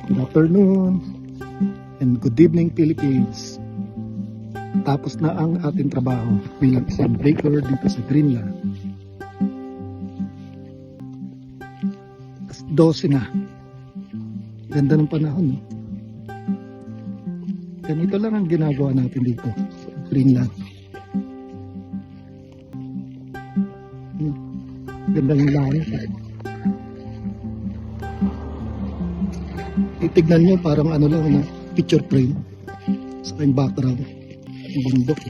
good afternoon, and good evening Philippines. Tapos na ang ating trabaho bilang isang breaker dito sa Greenland. 12 na. Ganda ng panahon, no? Ganito lang ang ginagawa natin dito sa Greenland. Ganda ng langit. Titignan nyo parang ano lang na picture frame sa kanyang background ng bundok.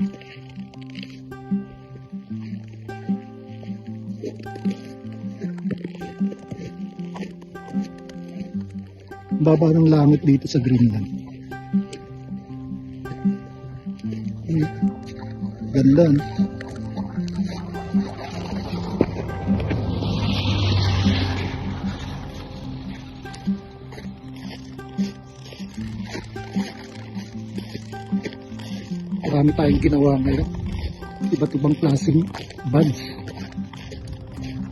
Baba ng langit dito sa Greenland. Ganda, no? Marami tayong ginawa ngayon. Iba't ibang klaseng buds.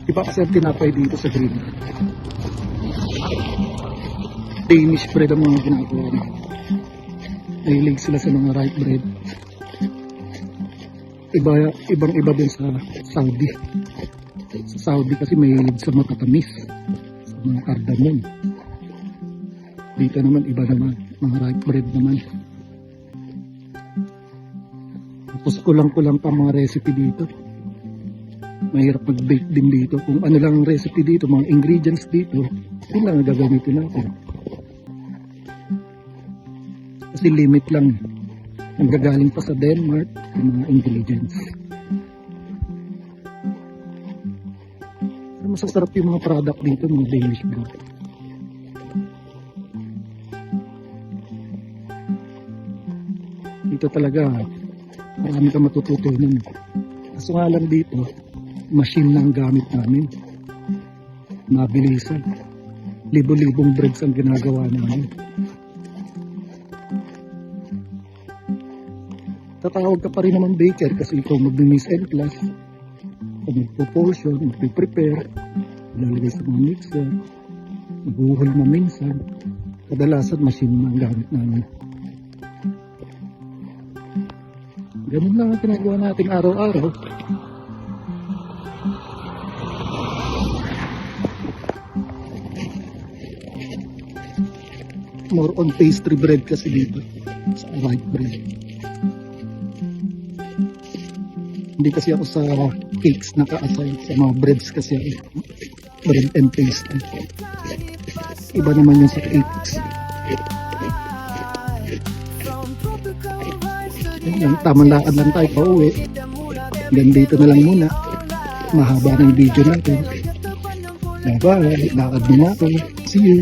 Iba kasi ang tinapay dito sa Greenland. Danish bread ang mga ginagawa nila. Nahilig sila sa mga rye bread. Ibang iba din sa Saudi. Sa Saudi kasi mahilig sa matatamis. Sa mga cardamom. Dito naman iba naman. Mga rye bread naman. Tapos kulang-kulang pa mga recipe dito. Mahirap mag-bake din dito. Kung ano lang ang recipe dito, mga ingredients dito, yun lang ang gagamitin natin. Kasi limit lang. Ang gagaling pa sa Denmark, yung mga ingredients. Pero masasarap yung mga product dito, mga Danish bread. Dito talaga, marami ka matututunan. Kaso nga lang dito, machine lang gamit namin. Mabilisan. Libo-libong breads ang ginagawa namin. Tatawag ka pa rin naman baker kasi ikaw mag-mix and class. Ikaw mag-proportion, mag-prepare, ilalagay sa mga mixer, mag-uhol na minsan. Kadalasan machine lang gamit namin. Ganun lang ang ginagawa natin araw-araw. More on pastry bread kasi dito. Sa white bread. Hindi kasi ako sa cakes naka-assign. Sa mga breads kasi ako. Bread and pastry. Iba naman yung sa cakes. Yan, tamang lakad lang tayo pa uwi. Then dito na lang muna. Mahaba ng video natin. Bye bye. Lakad muna ako. See you.